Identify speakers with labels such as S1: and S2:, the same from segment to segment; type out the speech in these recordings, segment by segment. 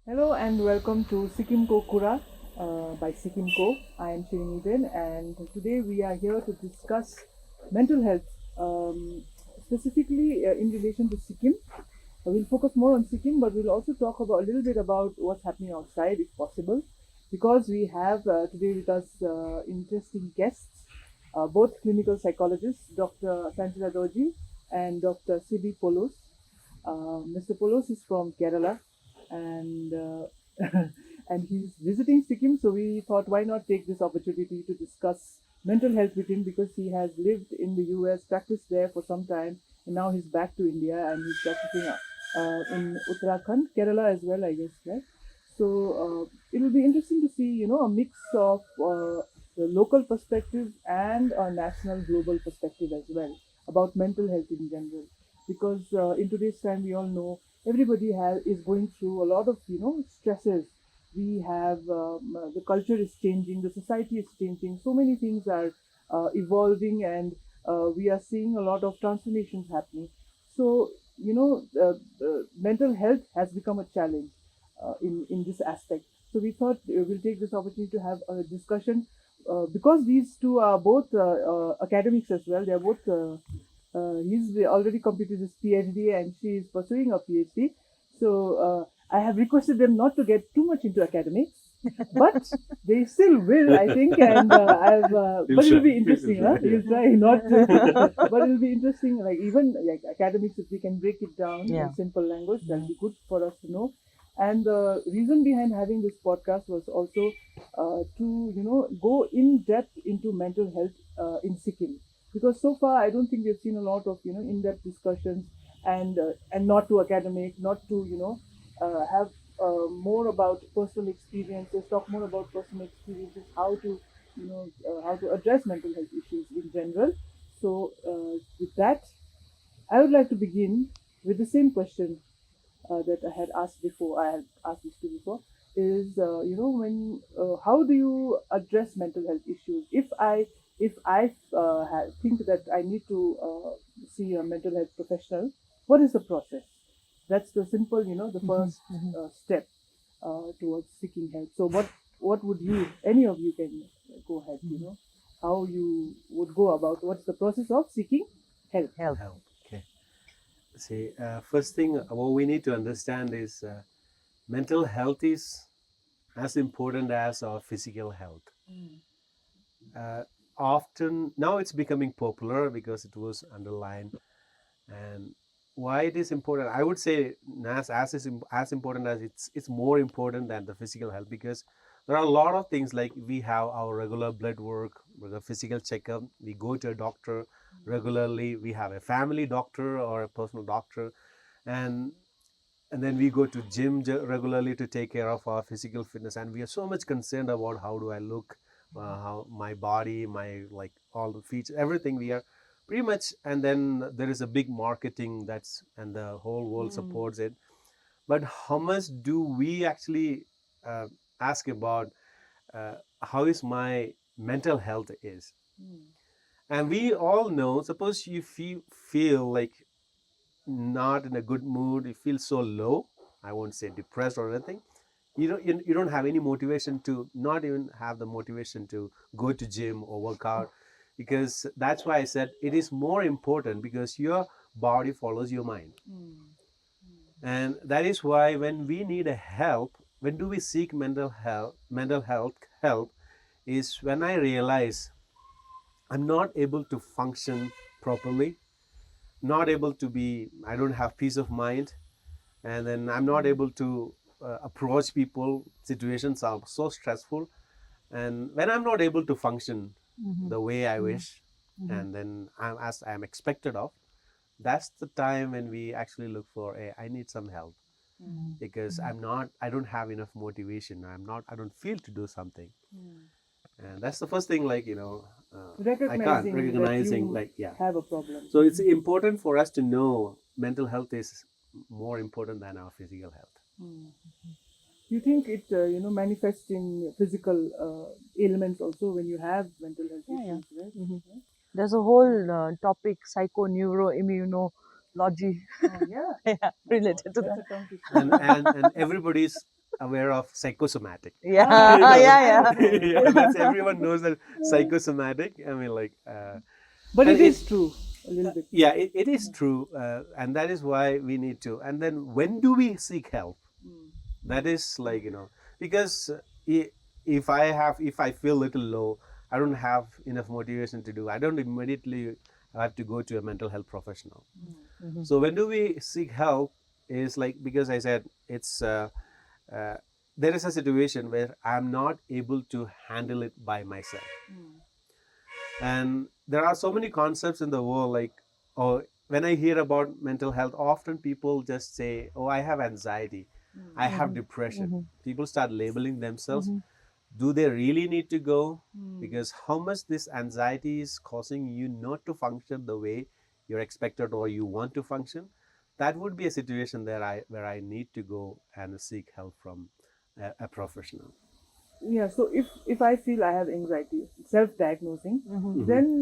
S1: Hello and welcome to Sikkim Ko Kura by Sikkim Ko. I am Shirin Eden and today we are here to discuss mental health, specifically in relation to Sikkim. We'll focus more on Sikkim, but we'll also talk about a little bit about what's happening outside, if possible, because we have today with us interesting guests, both clinical psychologists, Dr. Sangela Dorjee and Dr. Sibi Poulose. Mr. Poulose is from Kerala, and and he's visiting Sikkim. So we thought, why not take this opportunity to discuss mental health with him because he has lived in the U.S., practiced there for some time, and now he's back to India and he's practicing in Uttarakhand, Kerala as well, I guess, right? So it will be interesting to see, a mix of the local perspective and a national, global perspective as well about mental health in general. Because in today's time, we all know everybody is going through a lot of stresses. We have the culture is changing, the society is changing. So many things are evolving, and we are seeing a lot of transformations happening. So mental health has become a challenge in this aspect. So we thought we'll take this opportunity to have a discussion because these two are both academics as well. They are both. He's already completed his PhD and she is pursuing a PhD. So I have requested them not to get too much into academics, but they still will, I think. And but it'll be interesting, huh? You'll try not to, but it'll be interesting. Like even like academics, if we can break it down in simple language, that'll be good for us to know. And the reason behind having this podcast was also to go in depth into mental health in Sikkim, because so far I don't think we've seen a lot of in-depth discussions, and not to academic, not to have more about personal experiences, talk more about personal experiences, how to how to address mental health issues in general. So with that, I would like to begin with the same question that I had asked before. I had asked this to before is when how do you address mental health issues? If I think that I need to see a mental health professional, what is the process? That's the simple, the first step towards seeking help. So what would you, any of you can go ahead, how you would go about what's the process of seeking help?
S2: Help. Okay. See, first thing what we need to understand is mental health is as important as our physical health. Uh, Often now it's becoming popular because it was underlined, and why it is important. I would say as important as it's more important than the physical health, because there are a lot of things like we have our regular blood work, the physical checkup. We go to a doctor regularly. We have a family doctor or a personal doctor, and and then we go to gym regularly to take care of our physical fitness, and we are so much concerned about how do I look, how my body, my like all the features, everything we are pretty much. And then there is a big marketing that's, and the whole world supports it, but how much do we actually uh, ask about uh, how is my mental health is. And we all know, suppose you feel like not in a good mood, you feel so low, I won't say depressed or anything, you don't have any motivation to, not even have the motivation to go to gym or work out, because that's why I said it is more important, because your body follows your mind. And that is why when we need a help, when do we seek mental health help, is when I realize I'm not able to function properly, not able to be, I don't have peace of mind, and then I'm not able to approach people. Situations are so stressful, and when I'm not able to function the way I wish, and then as I'm expected of, that's the time when we actually look for a, I need some help, because I don't have enough motivation. I don't feel to do something. And that's the first thing, like I can't
S1: Recognizing that
S2: recognizing,
S1: you
S2: like, yeah.
S1: have a problem.
S2: So it's important for us to know mental health is more important than our physical health.
S1: You think it manifests in physical ailments also when you have mental health issues, right?
S3: There's a whole topic, psychoneuroimmunology,
S1: Oh yeah, my God,
S3: related to
S1: that's
S3: that.
S1: a tongue twister.
S2: And everybody's aware of psychosomatic.
S3: Yeah,
S1: Ah,
S2: You know,
S3: yeah,
S2: yeah, that's everyone knows that psychosomatic. I mean, like,
S1: but
S2: and
S1: it is true a little bit.
S2: yeah, it is true, and that is why we need to. And then when do we seek help?
S1: Mm.
S2: That is like, because if I feel little low, I don't have enough motivation to do. I don't immediately have to go to a mental health professional.
S3: Mhm.
S2: So when do we seek help? Is like, because I said it's uh, there is a situation where I'm not able to handle it by myself.
S1: Mm.
S2: And there are so many concepts in the world, like, oh, when I hear about mental health, often people just say, oh, I have anxiety, I have
S3: Mhm.
S2: depression.
S3: Mhm.
S2: People start labeling themselves.
S3: Mhm.
S2: Do they really need to go?
S1: Mm.
S2: Because how much this anxiety is causing you not to function the way you're expected or you want to function, that would be a situation that where I need to go and seek help from a professional.
S1: Yeah, so if I feel I have anxiety, self-diagnosing,
S3: Mhm.
S2: Hmm.
S1: then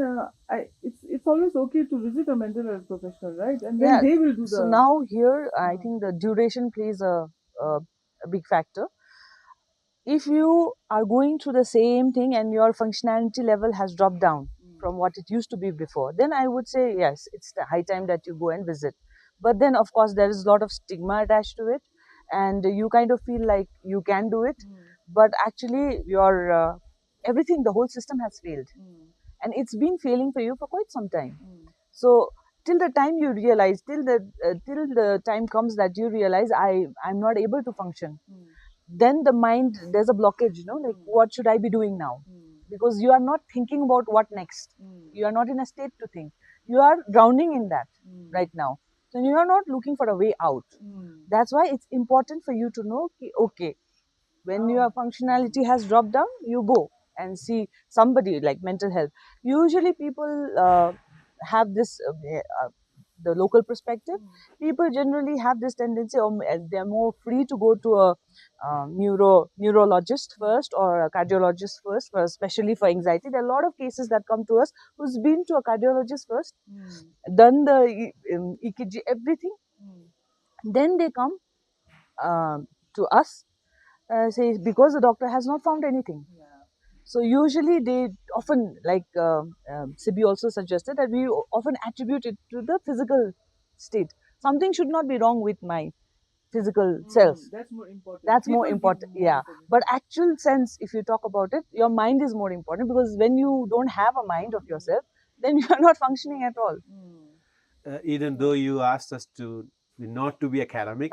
S1: it's always okay to visit a mental health professional, right? And then
S3: Yeah.
S1: they will do
S3: So
S1: the.
S3: now here, I
S1: Uh,
S3: think the duration plays a, a big factor. If you are going through the same thing and your functionality level has dropped down from what it used to be before, then I would say yes, it's the high time that you go and visit. But then, of course, there is a lot of stigma attached to it, and you kind of feel like you can do it,
S1: mm,
S3: but actually, your everything, the whole system has failed,
S1: mm,
S3: and it's been failing for you for quite some time.
S1: mm,
S3: So till the time you realize, till the time comes that you realize I'm not able to function,
S1: mm,
S3: then the mind, there's a blockage, like
S1: mm,
S3: what should I be doing now,
S1: mm,
S3: because you are not thinking about what next.
S1: mm,
S3: You are not in a state to think. You are drowning in that
S1: mm,
S3: right now. So you are not looking for a way out.
S1: mm.
S3: That's why it's important for you to know okay, when your functionality has dropped down, you go and see somebody like mental health. Usually people have this the local perspective. People generally have this tendency, or they're more free to go to a neurologist first or a cardiologist first, especially for anxiety. There are a lot of cases that come to us who's been to a cardiologist first,
S1: Mm,
S3: done the EKG, everything,
S1: mm.
S3: then they come to us, say because the doctor has not found anything.
S1: Yeah.
S3: So usually they often, like Sibi also suggested, that we often attribute it to the physical state. Something should not be wrong with my physical self.
S1: That's more important.
S3: That's more
S1: People give
S3: important,
S1: more
S3: yeah.
S1: important.
S3: But actual sense, if you talk about it, your mind is more important, because when you don't have a mind of yourself, then you are not functioning at all.
S1: Mm.
S2: Even
S1: Yeah.
S2: though you asked us to not to be academic,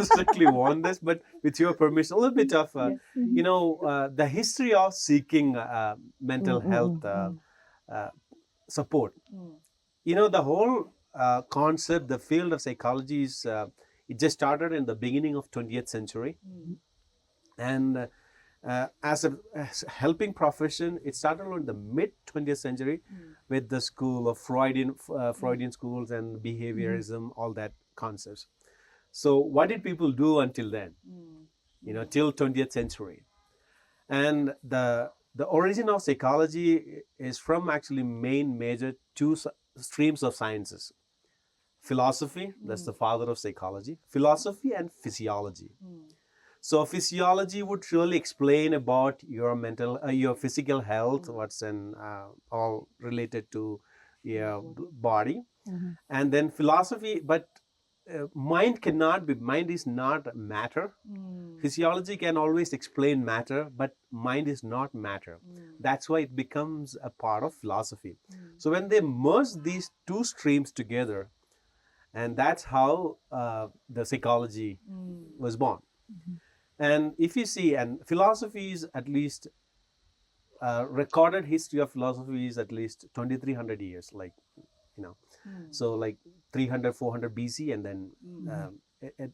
S2: strictly on this, but with your permission, a little bit of
S1: Yes.
S2: the history of seeking mental
S3: Mm-mm.
S2: health
S1: Mm,
S2: uh, support.
S1: mm,
S2: The whole concept, the field of psychology is it just started in the beginning of 20th century,
S1: mm,
S2: and as a helping profession, it started in the mid 20th century
S1: mm,
S2: with the school of
S1: mm,
S2: Freudian schools and
S3: Mhm.
S2: behaviorism, all that concepts. So what did people do until then?
S1: mm,
S2: Till 20th century, and the origin of psychology is from actually main major two streams of sciences: philosophy, that's
S1: mm,
S2: the father of psychology, philosophy and physiology.
S1: mm,
S2: So physiology would surely explain about your physical health,
S1: mm.
S2: what's in all related to
S1: Yeah,
S2: your
S1: body.
S2: body,
S3: Mhm.
S2: and then philosophy. But mind cannot be. Mind is not matter.
S1: Mm,
S2: Physiology can always explain matter, but mind is not matter.
S1: mm,
S2: That's why it becomes a part of philosophy.
S1: mm,
S2: So when they merge these two streams together, and that's how the psychology
S1: mm,
S2: was born.
S3: Mhm.
S2: And if you see, and philosophy is at least recorded history of philosophy is at least 2300 years, like, you know
S1: mm,
S2: so like 300 400 BC, and then
S1: mm,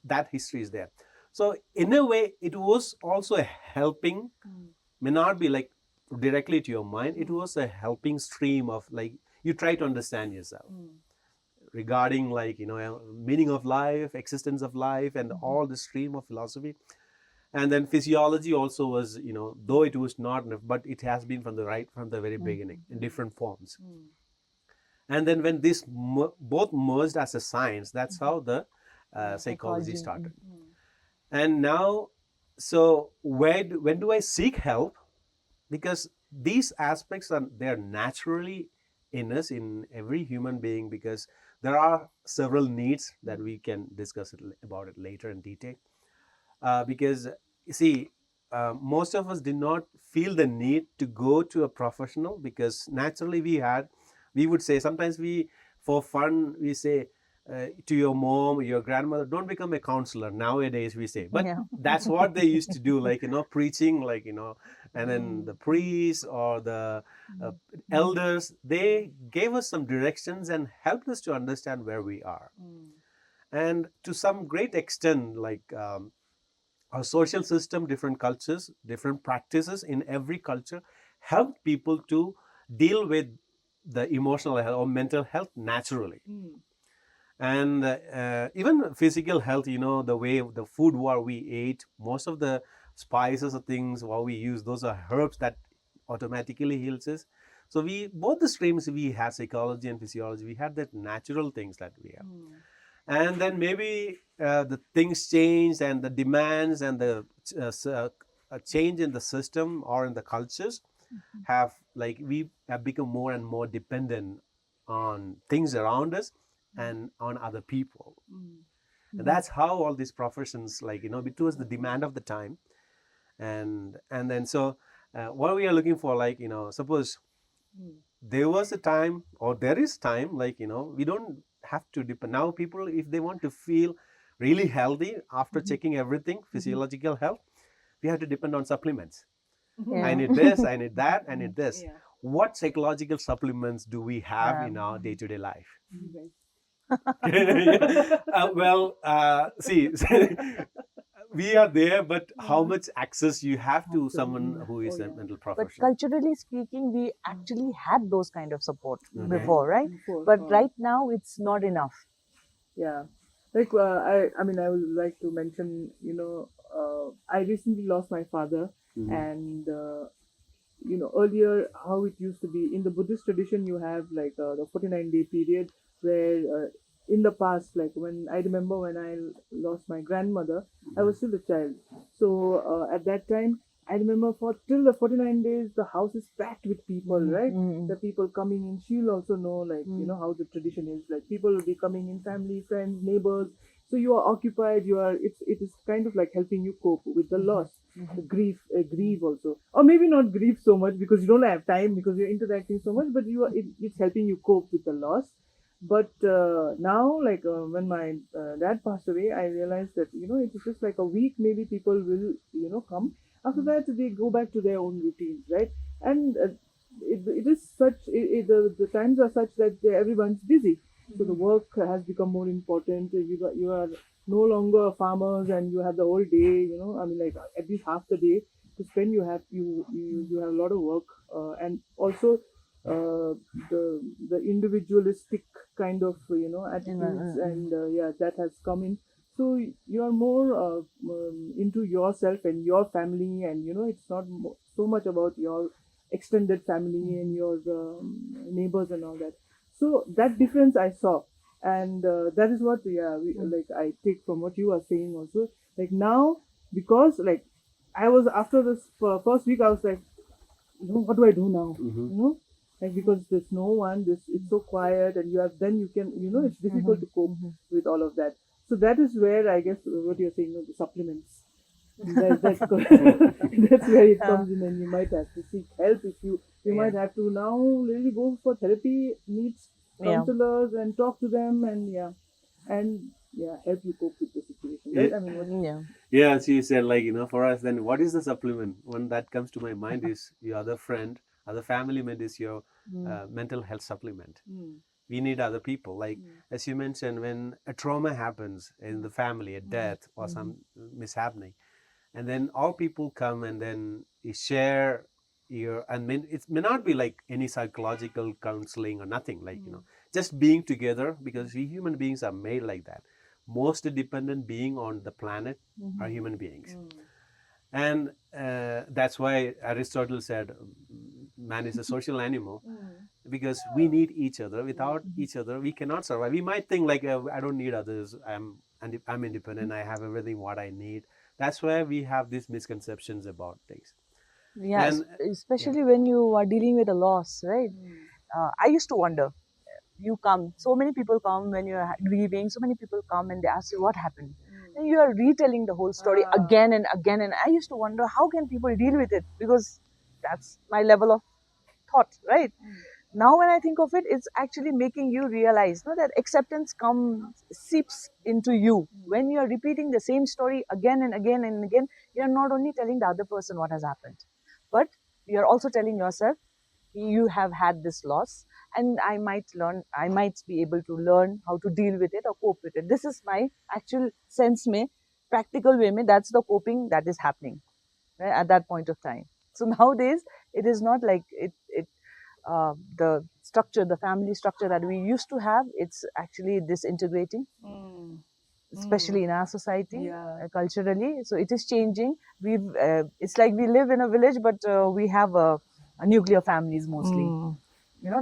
S2: that history is there. So in a way it was also a helping,
S1: mm,
S2: may not be like directly to your mind, it
S1: mm,
S2: was a helping stream of, like, you try to understand yourself
S1: mm,
S2: regarding, like, meaning of life, existence of life, and
S3: Mhm.
S2: all the stream of philosophy. And then physiology also was, though it was not enough, but it has been from the very beginning in different forms.
S1: mm,
S2: And then when this both merged as a science, that's
S3: Mhm.
S2: how the
S1: yeah.
S2: psychology
S3: Psychology.
S2: started.
S1: Mm,
S2: And now So when do I seek help? Because these aspects are they're naturally in us, in every human being, because there are several needs that we can discuss about it later in detail. Because you see, most of us did not feel the need to go to a professional, because naturally we would say, sometimes we, for fun, we say, to your mom, your grandmother, don't become a counselor. Nowadays we say, but
S3: Yeah.
S2: that's what they used to do, like, preaching, like, and then the priests or the uh, elders, they gave us some directions and helped us to understand where we are. And to some great extent, like, our social system, different cultures, different practices in every culture help people to deal with the emotional health or mental health naturally. And even physical health, the way the food what we ate, most of the spices or things what we use, those are herbs that automatically heals us. So we, both the streams, we have psychology and physiology, we have that natural things that we have. And then maybe the things change, and the demands and the change in the system or in the cultures have, like, we have become more and more dependent on things around us and on other people. And that's how all these professions, like, it was the demand of the time. And then, so what we are looking for, like, suppose there was a time, or there is time, like, we don't have to depend. Now people, if they want to feel really healthy after checking everything, physiological health, we have to depend on supplements. I
S3: Yeah.
S2: need this, I need that, I need this.
S1: Yeah.
S2: What psychological supplements do we have
S3: Yeah.
S2: in our day-to-day life?
S1: Right.
S2: See, we are there, but how much access you have to someone who is
S1: Oh,
S2: a
S1: yeah.
S2: mental
S3: But
S2: professional?
S3: culturally speaking, we actually had those kind of support
S2: Okay.
S3: before, right?
S1: Before,
S3: But right now, it's not enough.
S1: yeah. Like, I mean, I would like to mention, I recently lost my father,
S2: Mhm.
S1: and earlier how it used to be in the Buddhist tradition, you have like the 49-day period where, in the past, like when I remember when I lost my grandmother, I was still a child. So at that time, I remember for till the 49 days, the house is packed with people, right?
S3: Mm-hmm.
S1: The people coming in. She'll also know, like,
S3: Mm.
S1: how the tradition is. Like, people will be coming in, family, friends, neighbors. So you are occupied. It is kind of like helping you cope with the loss, the grief, grieve also, or maybe not grieve so much because you don't have time because you're interacting so much. But it's helping you cope with the loss. But now, like, when my dad passed away, I realized that it's just like a week. Maybe people will come. After that, they go back to their own routines, right? And it is such the times are such that everyone's busy. So the work has become more important. You are no longer farmers, and you have the whole day. I mean, like, at least half the day to spend. You have a lot of work, and also uh, the individualistic kind of attitudes, and yeah, that has come in. So you are more into yourself and your family, and it's not so much about your extended family and your neighbors and all that. So that difference I saw, and that is what, yeah, like, I take from what you are saying also. Like, now, because, like, I was after this first week, I was like, what do I do now?
S2: Mhm.
S1: Like, because there's no one, this it's so quiet, and you have then you can it's difficult to cope with all of that. So that is where I guess what you're saying, the supplements. That's that's where it
S3: Yeah.
S1: comes in, and you might have to seek help if you
S3: Yeah.
S1: might have to now really go for therapy, meet
S3: Yeah.
S1: counselors, and talk to them, and yeah, help you cope with the situation, right?
S2: Yeah.
S1: I mean, what?
S3: Yeah.
S2: Yeah, she said, like, for us, then what is the supplement? One that comes to my mind is your other friend, other family member is your
S3: Mm.
S2: mental health supplement.
S1: Mm,
S2: We need other people. Like,
S1: mm,
S2: as you mentioned, when a trauma happens in the family, a death or some mishappening, and then all people come and then you share and it may not be like any psychological counseling or nothing, like, just being together, because we human beings are made like that. Most dependent being on the planet are human beings. And that's why Aristotle said man is a social animal, because we need each other. Without each other, we cannot survive. We might think like, I don't need others. I'm independent. I have everything what I need. That's where we have these misconceptions about things.
S3: Yeah,
S2: And
S3: especially when you are dealing with a loss, right? I used to wonder. You come, so many people come when you're grieving. So many people come and they ask you what happened. And you are retelling the whole story again and again. And I used to wonder how can people deal with it, because that's my level of thought, right? Now when I think of it, it's actually making you realize, no, that acceptance comes seeps into you when you are repeating the same story again and again and again. You're not only telling the other person what has happened, but you're also telling yourself you have had this loss, and I might be able to learn how to deal with it or cope with it. This is my actual sense mein, practical way mein, that's the coping that is happening, right, at that point of time. So nowadays it is not like the structure, the family structure that we used to have, it's actually disintegrating, especially in our society, culturally. So it is changing. It's like we live in a village, but we have a nuclear families mostly,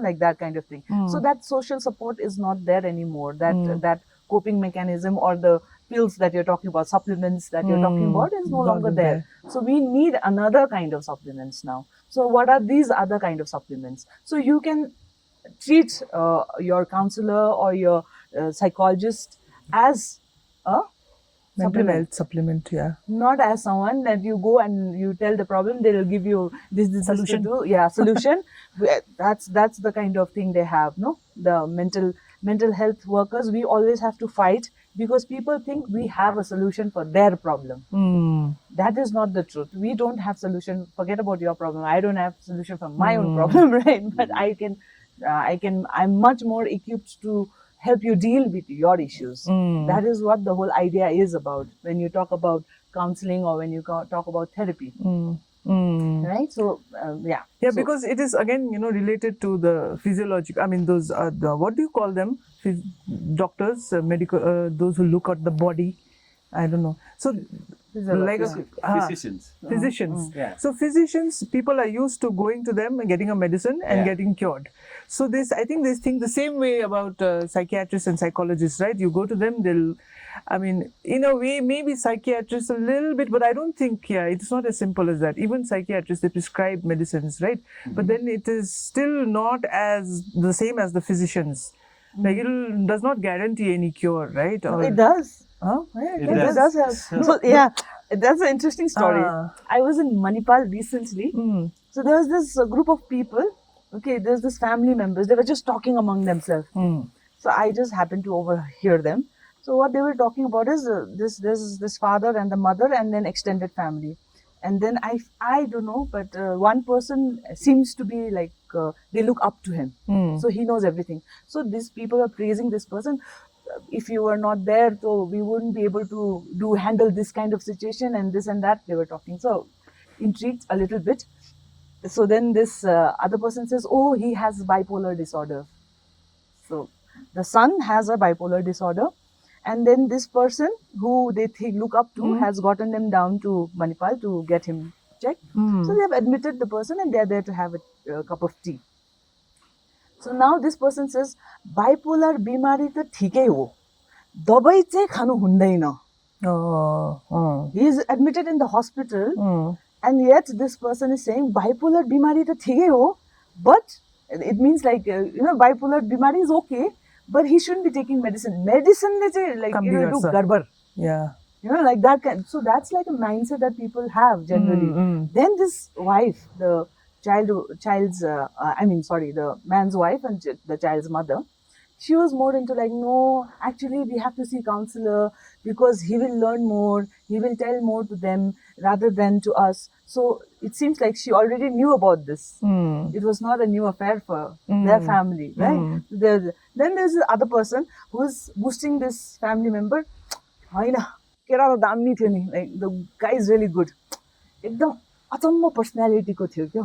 S3: like that kind of thing. So that social support is not there anymore. That coping mechanism or the pills that you're talking about, supplements that you're talking about, is no longer there. So we need another kind of supplements now. So what are these other kind of supplements? So you can treat your counselor or your psychologist as a
S1: Mental
S3: supplement,
S1: health supplement, yeah.
S3: not as someone that you go and you tell the problem, they will give you this
S1: Solution.
S3: to do. Yeah, solution. That's the kind of thing they have, no? The mental health workers, we always have to fight because people think we have a solution for their problem. That is not the truth. We don't have solution. Forget about your problem. I don't have solution for my own problem, right? But I'm much more equipped to help you deal with your issues. That is what the whole idea is about when you talk about counseling or when you talk about therapy, right? So yeah,
S1: Yeah,
S3: so,
S1: because it is again, related to the physiological. I mean, those are the, what do you call them? Doctors, medical, those who look at the body. I don't know. So, like
S2: physicians.
S1: physicians.
S2: Yeah.
S1: So physicians, people are used to going to them and getting a medicine and getting cured. So I think they think the same way about psychiatrists and psychologists, right? You go to them, in a way, maybe psychiatrists a little bit, but I don't think, it's not as simple as that. Even psychiatrists, they prescribe medicines, right? But then it is still not as the same as the physicians. Like it does not guarantee any cure, right?
S3: Or, it does.
S1: Huh?
S3: It does have. So yeah, that's an interesting story. I was in Manipal recently. So there was this group of people. Okay, there's this family members. They were just talking among themselves. So I just happened to overhear them. So what they were talking about is this father and the mother and then extended family. And then I don't know, but one person seems to be like they look up to him. So he knows everything. So these people are praising this person. If you were not there, so we wouldn't be able to handle this kind of situation and this and that they were talking. So intrigued a little bit. So then this other person says, oh, he has bipolar disorder. So the son has a bipolar disorder, and then this person who they look up to has gotten them down to Manipal to get him checked. So they have admitted the person and they are there to have a cup of tea. So now this person says, bipolar बिमारी त ठिकै हो, दबाई चाहिँ खानु हुँदैन. He is admitted in the hospital, and yet this person is saying bipolar बिमारी त ठिकै हो, but it means like bipolar बिमारी is okay, but he shouldn't be taking medicine. Medicine ले चाहिँ like do गडबड. Yeah. Like that kind. So that's like a mindset that people have generally. Then this wife, the the man's wife and the child's mother, she was more into like, no, actually we have to see counselor because he will learn more, he will tell more to them rather than to us. So it seems like she already knew about this. It was not a new affair for their family, right? Then there's the other person who's boosting this family member. Like, the guy is really good. एकदम अचम्म personality को थियो क्या.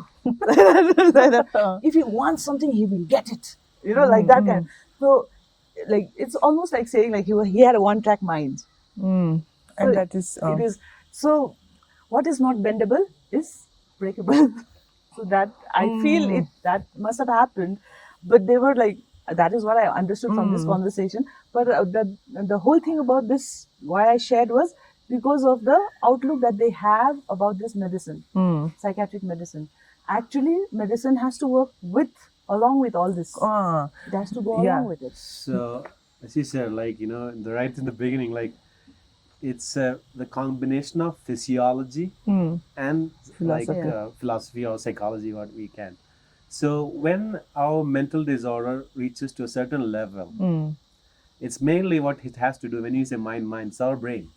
S3: If he wants something, he will get it. Like that kind. So, like it's almost like saying like he had a one-track mind.
S1: And
S3: so
S1: that is
S3: it is. So, what is not bendable is breakable. So that I feel it that must have happened, but they were like, that is what I understood from this conversation. But the whole thing about this, why I shared was because of the outlook that they have about this medicine, psychiatric medicine. Actually, medicine has to work along with all this. It has to go along with it.
S2: So, as you said, like, right in the beginning, like, it's the combination of physiology and philosophy or psychology, what we can. So, when our mental disorder reaches to a certain level, it's mainly what it has to do. When you say mind, it's our brain,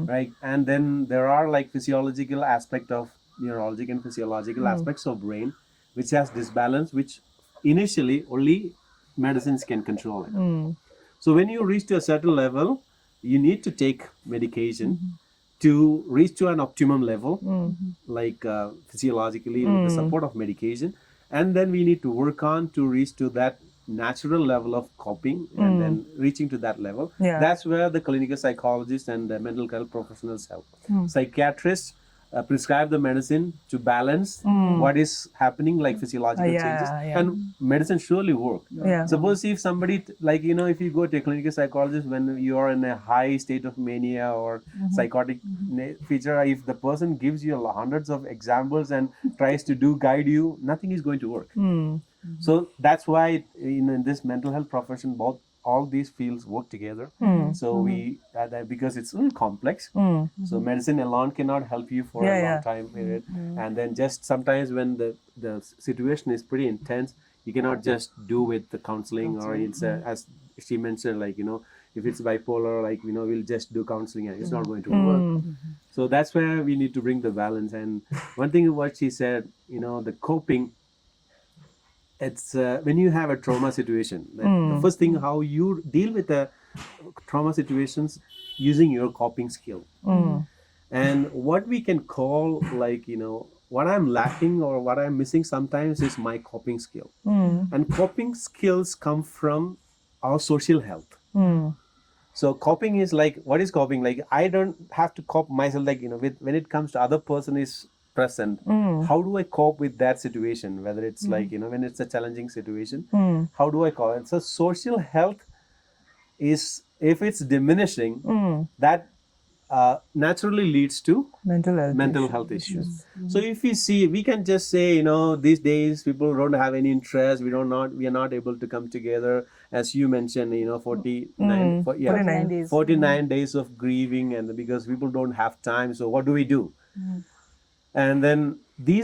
S2: right? And then there are like physiological aspect of neurologic and physiological aspects of brain, which has disbalance, which initially only medicines can control it. So when you reach to a certain level, you need to take medication to reach to an optimum level, like physiologically with the support of medication, and then we need to work on to reach to that natural level of coping, and then reaching to that level. That's where the clinical psychologists and the mental health professionals help. Psychiatrists prescribe the medicine to balance what is happening, like physiological changes, and medicine surely work. Suppose if somebody, like, if you go to a clinical psychologist when you are in a high state of mania or psychotic feature, if the person gives you hundreds of examples and tries to guide you, nothing is going to work. So that's why in this mental health profession, all these fields work together. So we because it's a little complex. So medicine alone cannot help you for a long time period. And then just sometimes when the situation is pretty intense, you cannot just do with the counseling, or it's as she mentioned, like, if it's bipolar, like, we'll just do counseling and it's not going to work. So that's where we need to bring the balance. And one thing what she said, the coping, it's when you have a trauma situation, the first thing, how you deal with the trauma situations using your coping skill. And what we can call, like, what I'm lacking or what I'm missing sometimes is my coping skill. And coping skills come from our social health. So coping is like, what is coping? Like, I don't have to cope myself, like, when it comes to other person is present, how do I cope with that situation? Whether it's like, when it's a challenging situation, how do I cope? And so social health is, if it's diminishing, that naturally leads to mental health issues. So if we see, we can just say, these days people don't have any interest. We are not able to come together, as you mentioned, 49 days of grieving, and because people don't have time. So what do we do? And then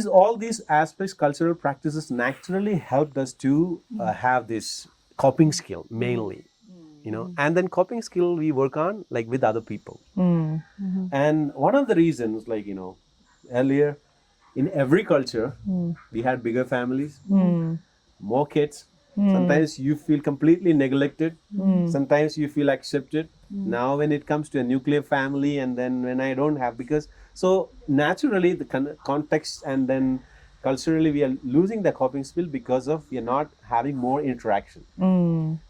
S2: all these aspects, cultural practices, naturally helped us to have this coping skill mainly. And then coping skill we work on, like, with other people. And one of the reasons, like, earlier in every culture, we had bigger families, more kids. Sometimes you feel completely neglected. Sometimes you feel accepted. Now when it comes to a nuclear family, and then when I don't have, because so naturally the context, and then culturally we are losing the coping skill because of we are not having more interaction.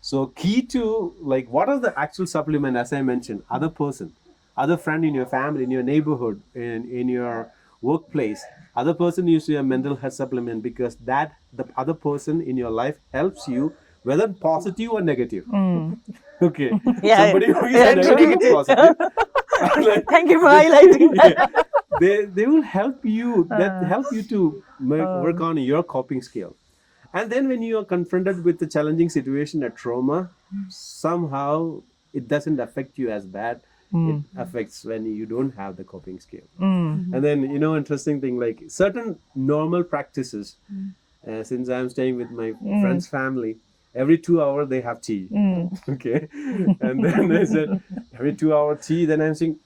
S2: So key to, like, what are the actual supplement, as I mentioned, other person, other friend in your family, in your neighborhood, in your workplace, other person use your mental health supplement, because that the other person in your life helps you, whether positive or negative. Okay. Somebody who is a negative or positive.
S3: Thank you for highlighting that.
S2: They will help you, to work on your coping skill. And then when you are confronted with a challenging situation, a trauma, somehow it doesn't affect you as bad. It affects when you don't have the coping skill. And then, interesting thing, like certain normal practices, since I'm staying with my friend's family, every 2 hours they have tea. Okay. And then I said, every 2 hour tea, then I'm saying,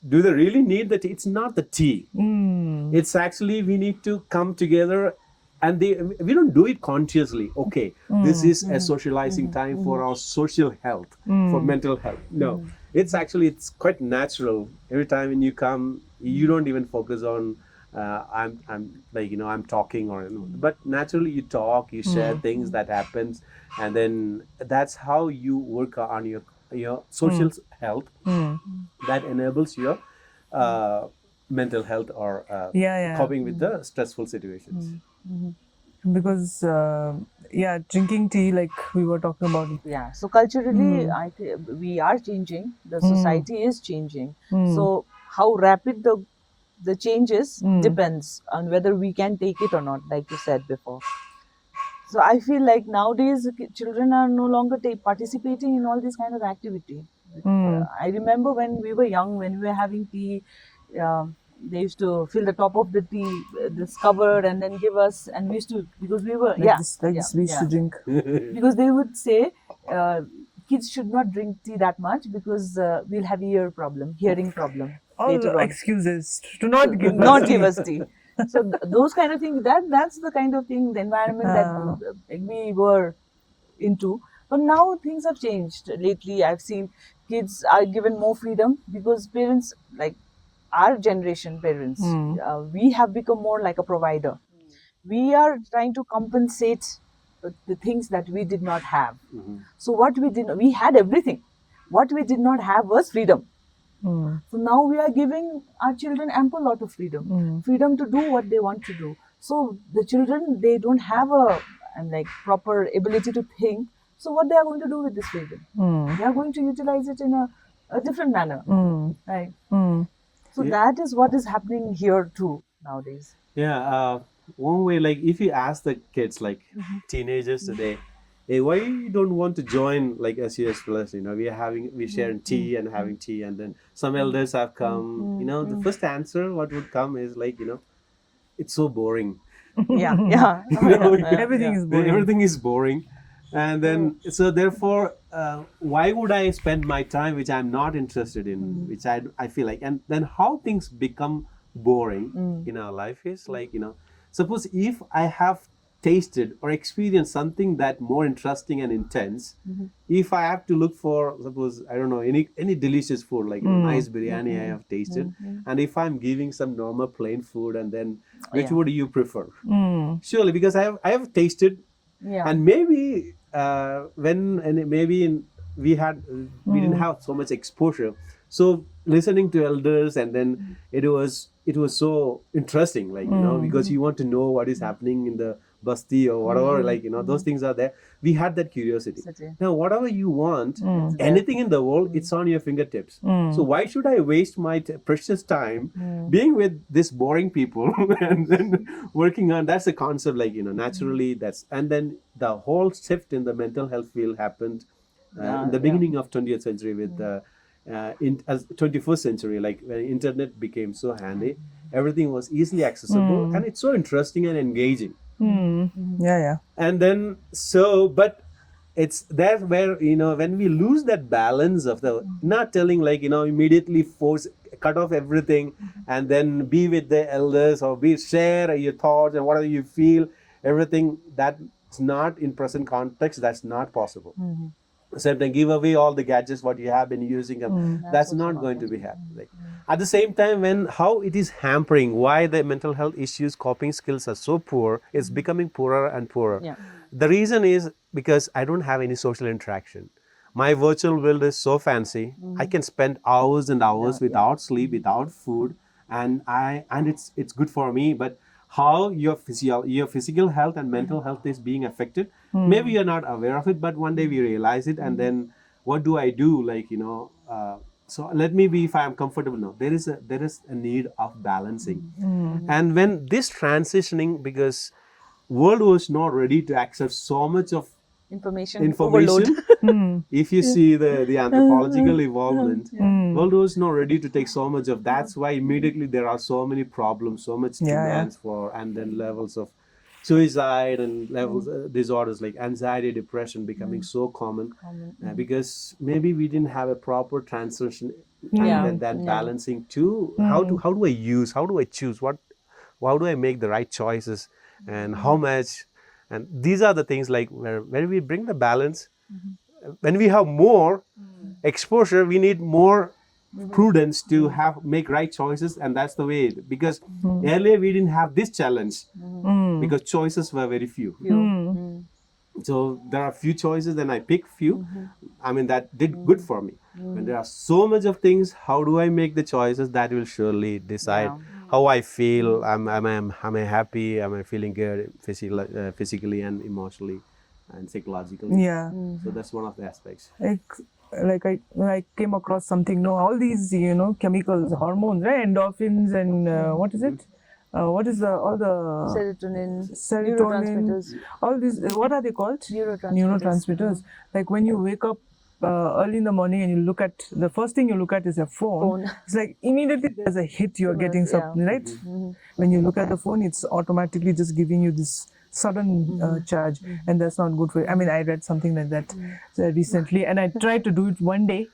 S2: do they really need the tea? It's not the tea. It's actually, we need to come together, and we don't do it consciously. Okay, this is a socializing time for our social health, for mental health. No, it's quite natural. Every time when you come, you don't even focus on I'm like, I'm talking, but naturally you talk, you share things that happens, and then that's how you work on your social health. That enables your mental health, or coping with the stressful situations.
S4: Because
S1: yeah, drinking tea like we were talking about.
S3: Yeah, so culturally,
S1: Mm.
S3: we are changing. The
S1: Mm.
S3: society is changing.
S1: Mm.
S3: So how rapid the changes
S1: Mm.
S3: depends on whether we can take it or not, like you said before. So I feel like nowadays children are no longer participating in all this kind of activity.
S1: Mm.
S3: I remember when we were young, when we were having tea, they used to fill the top of the tea, this cover, and then give us, and we used to, because we were,
S1: Like
S3: yeah,
S1: this, like
S3: yeah,
S1: this, we used to
S3: yeah,
S1: drink.
S3: because they would say kids should not drink tea that much because we'll have hearing problem
S1: All
S3: later on.
S1: excuses to
S3: So
S1: not give us
S3: not give
S1: tea.
S3: us tea. So those kind of things, that's the kind of thing, the environment that we were into. But now things have changed. Lately I've seen kids are given more freedom because parents, like our generation parents,
S1: Mm.
S3: we have become more like a provider. We are trying to compensate the things that we did not have. So what we had everything. What we did not have was freedom.
S1: Mm.
S3: So now we are giving our children ample lot of freedom,
S1: Mm.
S3: freedom to do what they want to do. So the children, they don't have a and like proper ability to think. So what they are going to do with this freedom?
S1: Mm.
S3: They are going to utilize it in a different manner,
S1: Mm.
S3: right?
S1: Mm.
S3: So
S2: Yeah.
S3: that is what is happening here too nowadays.
S2: Yeah, one way, like if you ask the kids, like teenagers today, hey, why you don't want to join, like SES Plus? We're sharing tea and having tea, and then some elders have come. The first answer what would come is like, it's so boring.
S3: Yeah, yeah,
S2: you know,
S3: yeah,
S1: Everything
S3: yeah.
S1: is boring.
S2: everything is boring, and then so therefore, why would I spend my time which I'm not interested in, which I feel like, and then how things become boring in our life is like, suppose if I have tasted or experienced something that more interesting and intense, if I have to look for, suppose, I don't know, any delicious food, like nice biryani I have tasted, and if I'm giving some normal plain food, and then which
S3: Yeah.
S2: would you prefer?
S1: Mm.
S2: Surely, because I have tasted,
S3: Yeah.
S2: and maybe when and maybe we didn't have so much exposure. So listening to elders, and then it was so interesting, like because you want to know what is happening in the basti or whatever, like those things are there. We had that curiosity. Now, whatever you want, anything in the world, it's on your fingertips. So why should I waste my precious time being with these boring people and then working on? That's the concept, like naturally. And then the whole shift in the mental health field happened in the beginning of 20th century with in as 21st century, like when internet became so handy, everything was easily accessible, and it's so interesting and engaging.
S1: Mm. Yeah, yeah.
S2: And then but it's there where when we lose that balance of the not telling, like immediately force cut off everything and then be with the elders, or share your thoughts and whatever you feel, everything that's not in present context, that's not possible. Same thing, give away all the gadgets what you have been using them, that's
S3: also
S2: not
S3: not
S2: going to be happening. Like, at the same time, when how it is hampering, why the mental health issues, coping skills are so poor, it's becoming poorer and poorer.
S3: Yeah.
S2: The reason is because I don't have any social interaction. My virtual world is so fancy. I can spend hours and hours without sleep, without food, and it's good for me. But how your physical health and mental health is being affected, maybe you're not aware of it, but one day we realize it, and then what do I do? Like so let me be, if I am comfortable now. There is a need of balancing, and when this transitioning, because world was not ready to accept so much of
S3: Information overload.
S2: information. If you see the anthropological evolvement, world was not ready to take so much of. That's why immediately there are so many problems, so much
S1: Yeah,
S2: demands for, and then levels of suicide and levels disorders like anxiety, depression becoming so common, because maybe we didn't have a proper transition, and then that balancing to how do I use, how do I choose, how do I make the right choices, and how much. And these are the things, like when we bring the balance, when we have more exposure, we need more prudence to make right choices, and that's the way because earlier we didn't have this challenge because choices were very few. So there are few choices, then I pick few. I mean, that did good for me. When there are so much of things, how do I make the choices? That will surely decide how I feel. Am I happy? Am I feeling good physically and emotionally? and psychologically.
S1: Yeah.
S2: So that's one of the aspects.
S1: Like I came across something. No, all these chemicals, hormones, right? Endorphins and what is it? What is all the
S3: Serotonin,
S1: serotonin?
S3: neurotransmitters.
S1: All these. What are they called?
S3: Neurotransmitters.
S1: Like when you wake up early in the morning and you look at the first thing you look at is your phone. It's like immediately there's a hit. You're getting something, right? When you look at the phone, it's automatically just giving you this sudden charge, and that's not good for you. I mean, I read something like that recently, and I tried to do it one day.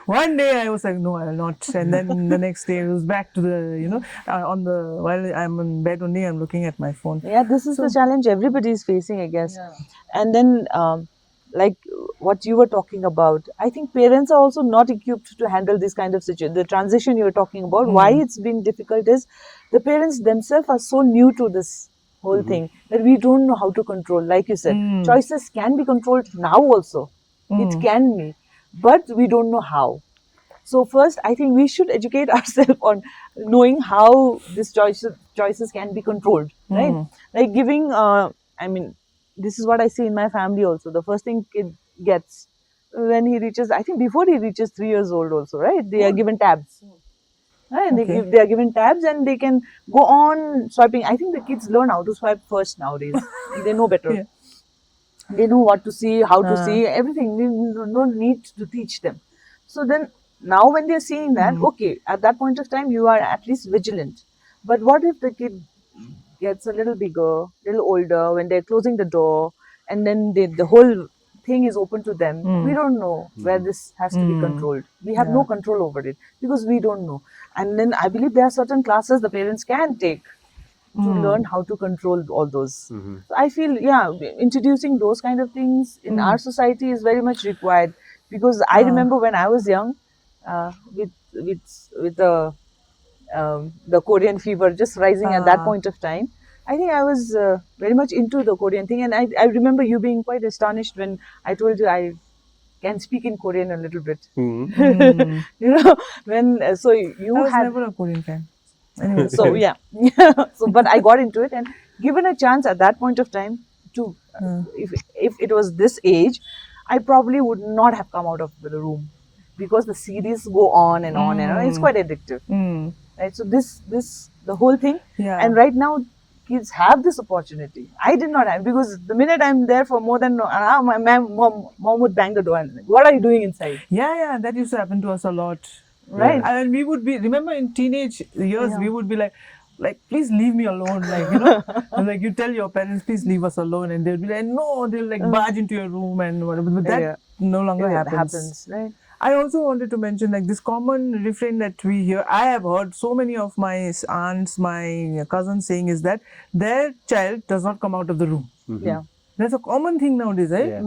S1: One day I was like, no, I will not. And then the next day it was back to the, while I'm in bed only, I'm looking at my phone.
S3: Yeah, this is the challenge everybody is facing, I guess. And then, like what you were talking about, I think parents are also not equipped to handle this kind of situation. The transition you were talking about, why it's been difficult is the parents themselves are so new to this whole thing that we don't know how to control. Like you said, choices can be controlled now also. It can be, but we don't know how. So first, I think we should educate ourselves on knowing how these choices can be controlled, right? Like giving, I mean, this is what I see in my family also. The first thing kid gets when he reaches, I think before he reaches 3 years old also, right? They are given tabs. Right? They are given tabs and they can go on swiping. I think the kids learn how to swipe first nowadays. They know better. They know what to see, how to see, everything. We no need to teach them. So then now when they're seeing that, okay, at that point of time, you are at least vigilant. But what if the kid gets a little bigger, little older, when they're closing the door, and then the whole thing is open to them? We don't know where this has to be controlled. We have no control over it because we don't know. And then I believe there are certain classes the parents can take to learn how to control all those. So I feel, introducing those kind of things in our society is very much required, because I remember when I was young, with the Korean fever just rising at that point of time, I think I was very much into the Korean thing, and I remember you being quite astonished when I told you I can speak in Korean a little bit. When so you
S1: I was
S3: had
S1: never a Korean fan. Anyway,
S3: so so but I got into it, and given a chance at that point of time to if it was this age, I probably would not have come out of the room, because the series go on and on and on. It's quite addictive, right? So this the whole thing, and right now kids have this opportunity. I did not have, because the minute I'm there for more than an hour, my mom would bang the door and like, what are you doing inside?
S1: Yeah, that used to happen to us a lot.
S3: Right.
S1: And we would be, remember in teenage years, we would be like, please leave me alone. And like you tell your parents, please leave us alone. And they'll be like, no, they'll like barge into your room and whatever. But that no longer happens.
S3: Right.
S1: I also wanted to mention like this common refrain that we hear. I have heard so many of my aunts, my cousins saying is that their child does not come out of the room.
S3: Yeah.
S1: That's a common thing nowadays, right?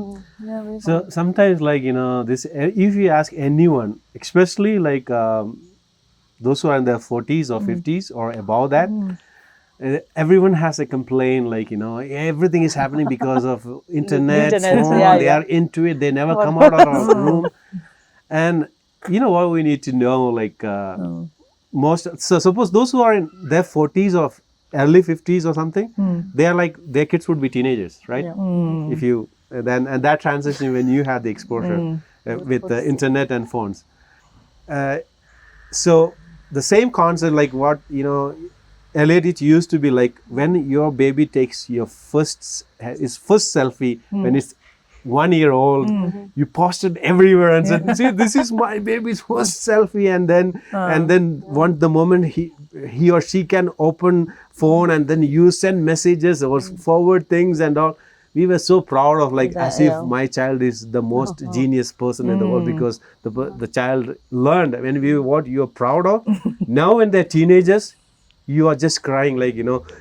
S3: Yeah,
S2: So sometimes, like, this, if you ask anyone, especially like those who are in their 40s or 50s or above that, everyone has a complaint, like, everything is happening because of internet, phone, they are into it, they never come out of the room. And you know what we need to know, like so suppose those who are in their 40s or early 50s or something, they are like, their kids would be teenagers, right? If you then, and that transition when you had the exposure with the internet and phones. So the same concept, like what earlier it used to be, like when your baby takes your first selfie when it's 1 year old, you posted everywhere and said, see, this is my baby's first selfie, and then the moment he or she can open phone and then you send messages or forward things and all, we were so proud of, like, as if my child is the most genius person in the world, because the child learned what you're proud of. Now when they're teenagers, you are just crying, like,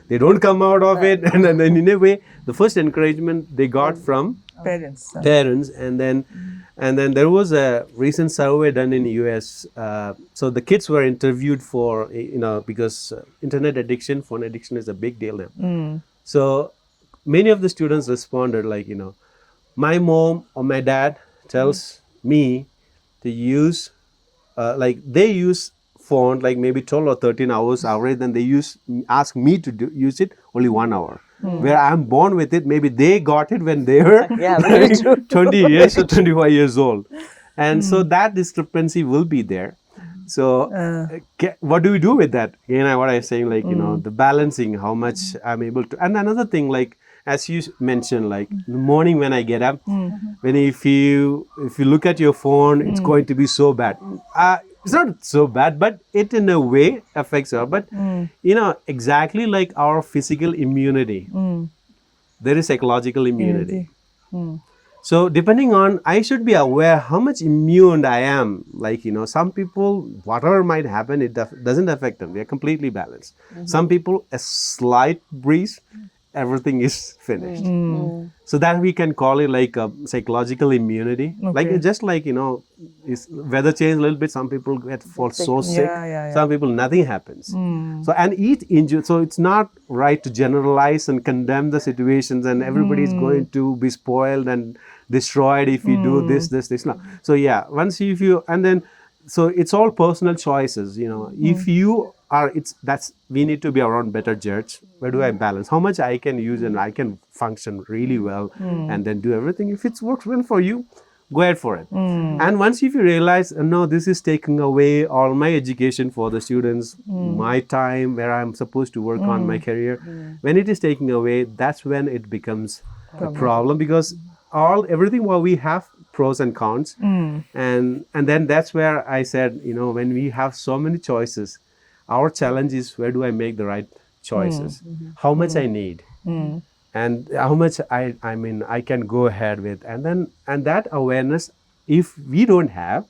S2: they don't come out of it. And then in a way, the first encouragement they got from
S1: parents.
S2: And then there was a recent survey done in the US. So the kids were interviewed for, because internet addiction, phone addiction is a big deal now. So many of the students responded like, my mom or my dad tells me to use, like they use phone like maybe 12 or 13 hours average, then they ask me to use it only 1 hour. where I'm born with it. Maybe they got it when they were
S3: Yeah, very true.
S2: 20 years or 25 years old. And so that discrepancy will be there. So what do we do with that? Again, what I was saying, like, the balancing, how much I'm able to. And another thing, like, as you mentioned, like in the morning when I get up, when if you look at your phone, it's going to be so bad. It's not so bad, but it in a way affects her. But exactly like our physical immunity, there is psychological immunity. So depending on, I should be aware how much immune I am. Like, some people, whatever might happen, it doesn't affect them. They're completely balanced. Some people, a slight breeze, everything is finished. So that we can call it like a psychological immunity. Like, just like, is weather change a little bit, some people fall so sick. Some people, nothing happens. So, and each injury, so it's not right to generalize and condemn the situations and everybody is going to be spoiled and destroyed if you do this. No. So yeah, so it's all personal choices, if you are, we need to be our own better judge. Where do I balance? How much I can use and I can function really well and then do everything. If it works well for you, go ahead for it. And once if you realize, no, this is taking away all my education for the students, my time where I'm supposed to work on my career, when it is taking away, that's when it becomes a problem, because everything what we have pros and cons, and then that's where I said, when we have so many choices, our challenge is, where do I make the right choices? How much I need, and how much I can go ahead with, and that awareness, if we don't have,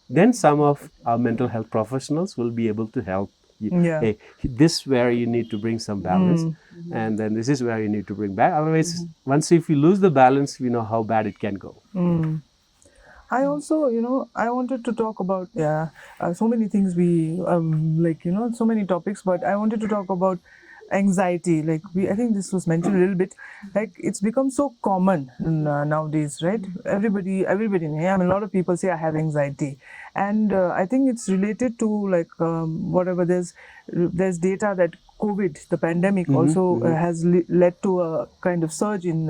S2: then some of our mental health professionals will be able to help you. Hey, this where you need to bring some balance, and then this is where you need to bring back. Otherwise, once if you lose the balance, we know how bad it can go.
S1: I also, I wanted to talk about, so many things so many topics, but I wanted to talk about anxiety. Like, I think this was mentioned a little bit, like it's become so common nowadays, right? Everybody, a lot of people say I have anxiety. And I think it's related to like whatever, there's data that COVID, the pandemic also has led to a kind of surge in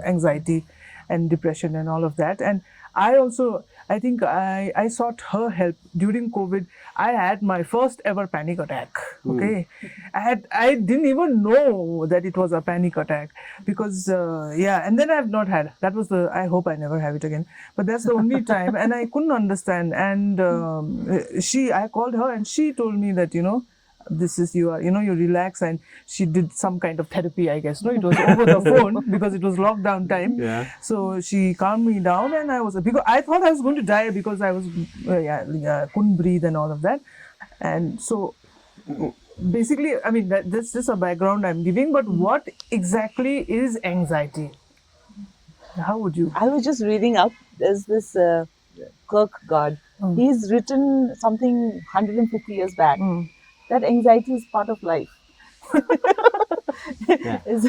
S1: anxiety and depression and all of that. And I think I sought her help during COVID. I had my first ever panic attack. Okay, I didn't even know that it was a panic attack, because and then I have not had. That was I hope I never have it again. But that's the only time, and I couldn't understand. And I called her, and she told me that this is you relax, and she did some kind of therapy, I guess. No, it was over the phone because it was lockdown time. So she calmed me down, and because I thought I was going to die, because I was couldn't breathe and all of that. And so basically, I mean, that's just a background I'm giving. But what exactly is anxiety? How would you?
S3: I was just reading up. There's this Kierkegaard. He's written something 150 years back. That anxiety is part of life. It's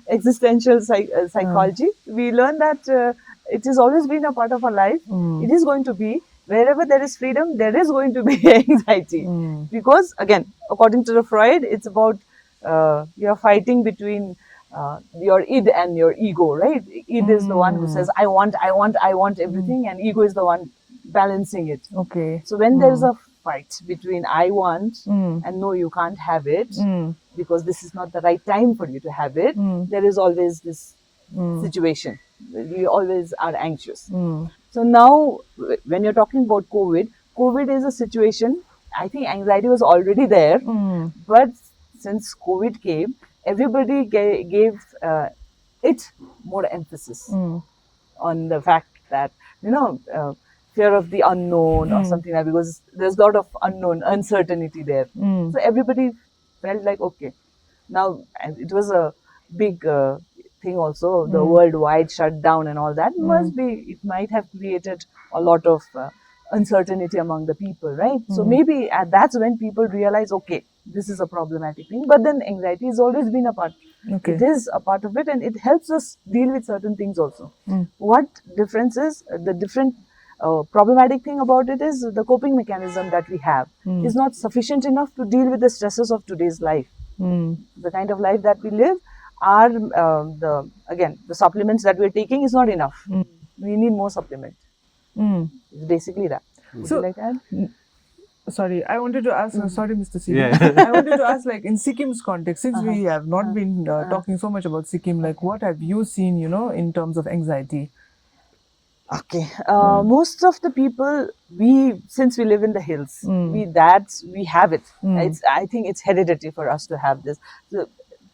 S3: existential psychology. We learn that it has always been a part of our life. It is going to be. Wherever there is freedom, there is going to be anxiety. Because, again, according to the Freud, it's about you're fighting between your id and your ego, right? Id is the one who says, I want everything, and ego is the one balancing it.
S1: Okay.
S3: So when there is a fight between I want and no, you can't have it, because this is not the right time for you to have it, there is always this situation. We always are anxious. So now, when you're talking about COVID is a situation. I think anxiety was already there, but since COVID came, everybody gave it more emphasis on the fact that, fear of the unknown or something like that, because there's a lot of uncertainty there. So everybody felt like, okay, now, and it was a big thing also, the worldwide shutdown and all that, it might have created a lot of uncertainty among the people, right? So maybe that's when people realize, okay, this is a problematic thing. But then anxiety has always been a part.
S1: Okay.
S3: It is a part of it, and it helps us deal with certain things also. What difference is, the different problematic thing about it is the coping mechanism that we have is not sufficient enough to deal with the stresses of today's life. The kind of life that we live, our the supplements that we're taking is not enough. We need more supplement. It's basically that. Would
S1: So-
S3: you like to add?
S1: Sorry, I wanted to ask. Sorry, Mr. Sibi.
S2: Yeah.
S1: I wanted to ask, like in Sikkim's context, since we have not been talking so much about Sikkim, like what have you seen, in terms of anxiety?
S3: Okay. Most of the people, since we live in the hills, we have it. I think it's hereditary for us to have this.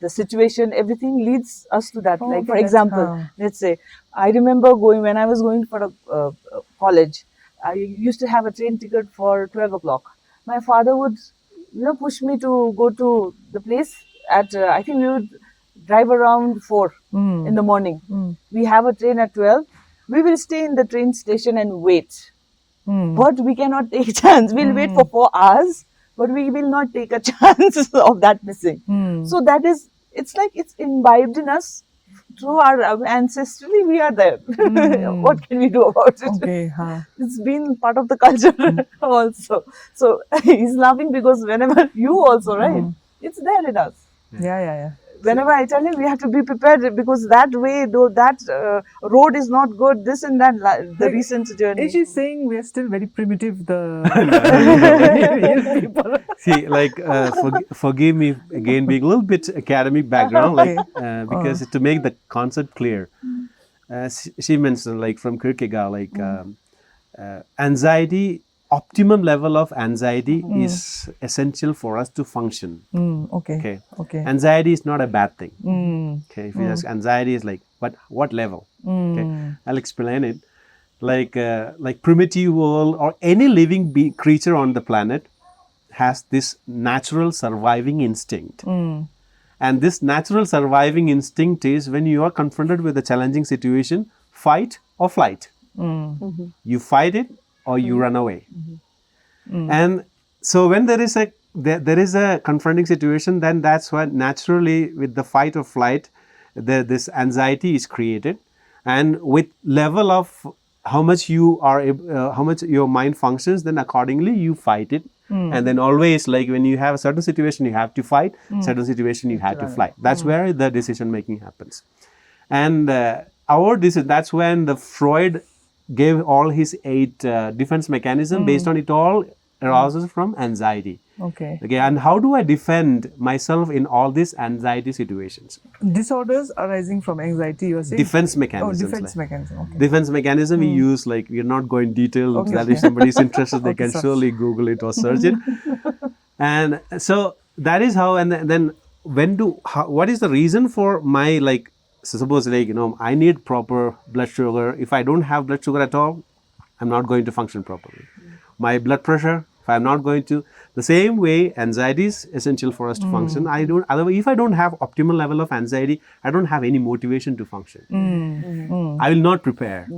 S3: The situation, everything leads us to that.
S1: Oh,
S3: Like
S1: okay,
S3: for
S1: that's
S3: example,
S1: how.
S3: let's say I remember when I was going for a college. I used to have a train ticket for 12 o'clock. My father would, push me to go to the place at. I think we would drive around 4 in the morning. We have a train at 12. We will stay in the train station and wait. But we cannot take a chance. We'll wait for 4 hours, but we will not take a chance of that missing. So it's like it's imbibed in us through our ancestrally. We are there. What can we do about it?
S1: Okay, huh.
S3: It's been part of the culture also. So he's laughing because whenever you also, right? It's there in us.
S1: Yeah.
S3: Whenever I tell him we have to be prepared because that way, though that road is not good, this and that, the
S1: Like,
S3: recent journey.
S1: Is she saying we are still very primitive, the people?
S2: See, like, forgive me again being a little bit academic background, like, because to make the concept clear, she mentioned, like, from Kierkegaard, like, anxiety, optimum level of anxiety is essential for us to function.
S1: Okay.
S2: Okay. Anxiety is not a bad thing. Okay. If you ask, anxiety is like, what level? Okay. I'll explain it. Like primitive world or any living creature on the planet has this natural surviving instinct. And this natural surviving instinct is when you are confronted with a challenging situation, fight or flight. You fight it or you run away. And so when there is a confronting situation, then that's why naturally with the fight or flight, this anxiety is created. And with level of how much how much your mind functions, then accordingly you fight it. And then always, like, when you have a certain situation, you have to fight. Certain situation, you have to fly. That's where the decision making happens. And that's when the Freud gave all his 8 defense mechanism. Based on it all arises from anxiety.
S1: Okay.
S2: And how do I defend myself in all these anxiety situations?
S1: Disorders arising from anxiety, you are saying?
S2: Defense mechanisms.
S1: Oh, defense mechanism. Okay.
S2: Defense mechanism we use, like, we're not going detail.
S1: Okay,
S2: That
S1: okay.
S2: if somebody is interested, they
S1: Okay,
S2: can
S1: sir.
S2: surely Google it or search it. And so that is how. And then what is the reason for my, like, so suppose, like, I need proper blood sugar. If I don't have blood sugar at all, I'm not going to function properly. My blood pressure, if I'm not going to, the same way anxiety is essential for us to function. Otherwise, if I don't have optimal level of anxiety, I don't have any motivation to function. I will not prepare.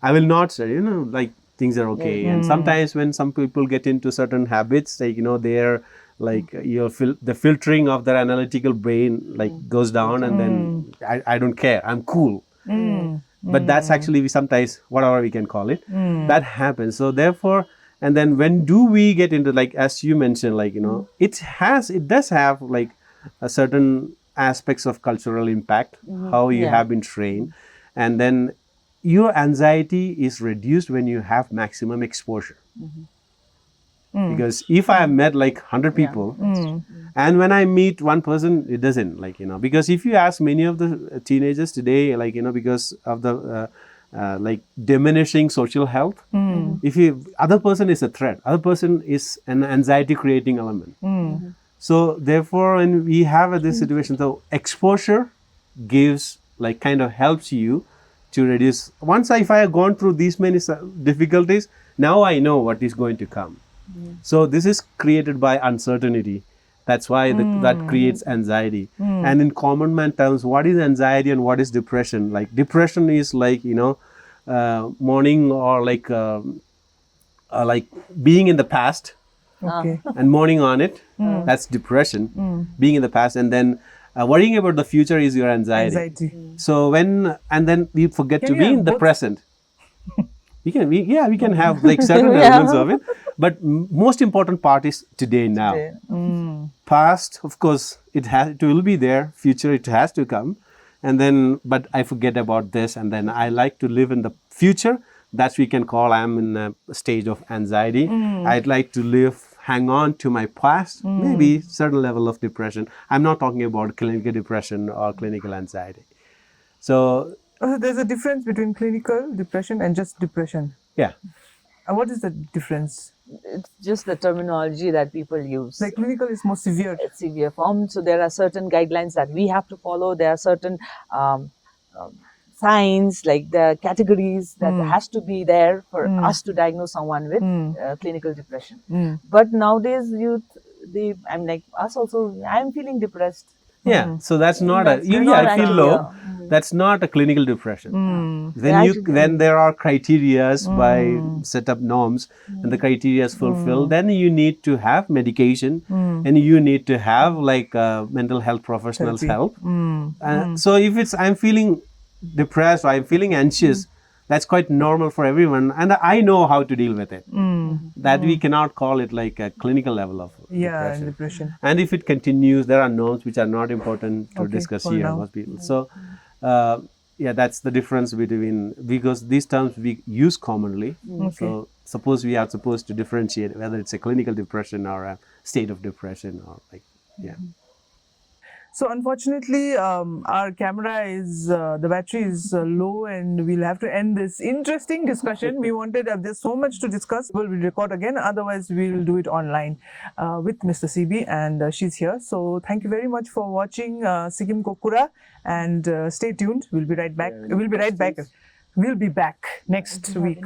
S2: I will not say, like, things are okay. And sometimes when some people get into certain habits, like, they're like, the filtering of their analytical brain, like, goes down, and then I don't care. I'm cool. But that's actually sometimes, whatever we can call it, that happens. So therefore, and then when do we get into, like, as you mentioned, like, it does have, like, a certain aspects of cultural impact, how you have been trained. And then your anxiety is reduced when you have maximum exposure. Because if I have met like 100 people, and when I meet one person, it doesn't, like, because if you ask many of the teenagers today, like, because of the like diminishing social health, if other person is a threat, other person is an anxiety creating element. So therefore, when we have this situation, so exposure gives, like, kind of helps you to reduce. Once if I have gone through these many difficulties, now I know what is going to come. So this is created by uncertainty. That's why that creates anxiety. And in common man terms, what is anxiety and what is depression? Like, depression is like, mourning, or like being in the past
S1: Okay.
S2: and mourning on it. That's depression, being in the past. And then worrying about the future is your anxiety.
S1: Anxiety.
S2: So and then we forget
S1: Can
S2: to
S1: you
S2: be
S1: have
S2: in the
S1: both?
S2: present. We can have like certain
S3: Yeah.
S2: elements of it, but most important part is today now. Past, of course, it will be there. Future, it has to come, and then but I forget about this, and then I like to live in the future. That we can call I'm in a stage of anxiety. I'd like to hang on to my past, maybe certain level of depression. I'm not talking about clinical depression or clinical anxiety. So
S1: There's a difference between clinical depression and just depression.
S2: yeah.
S1: What is the difference?
S3: It's just the terminology that people use.
S1: Like clinical is more severe.
S3: It's severe form, so there are certain guidelines that we have to follow. There are certain signs, like the categories that has to be there for us to diagnose someone with clinical depression. But nowadays, youth, I'm like us also. I'm feeling depressed.
S2: Yeah, so that's not
S3: That's
S2: I feel
S3: not
S2: low. That's not a clinical depression. Then there are criterias by set up norms, and the criteria is fulfilled. Then you need to have medication, and you need to have like mental health professionals' help. So if I'm feeling depressed or I'm feeling anxious, that's quite normal for everyone, and I know how to deal with it. That we cannot call it like a clinical level of depression. And if it continues, there are norms which are not important to discuss here in hospital. So that's the difference between, because these terms we use commonly. So suppose we are supposed to differentiate whether it's a clinical depression or a state of depression or like
S1: So unfortunately, our camera is, the battery is low, and we'll have to end this interesting discussion. We wanted, there's so much to discuss. We'll record again, otherwise we'll do it online with Mr. Sibi, and she's here. So thank you very much for watching Sikkim Ko Kura, and stay tuned. We'll be right back. We'll be back next week.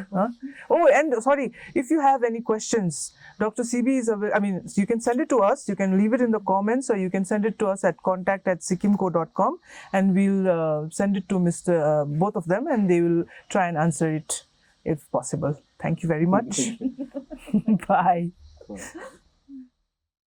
S1: Oh, and sorry, if you have any questions, Dr. Sibi is you can send it to us. You can leave it in the comments, or you can send it to us at contact@sikkimko.com, and we'll send it to both of them, and they will try and answer it if possible. Thank you very much. Bye.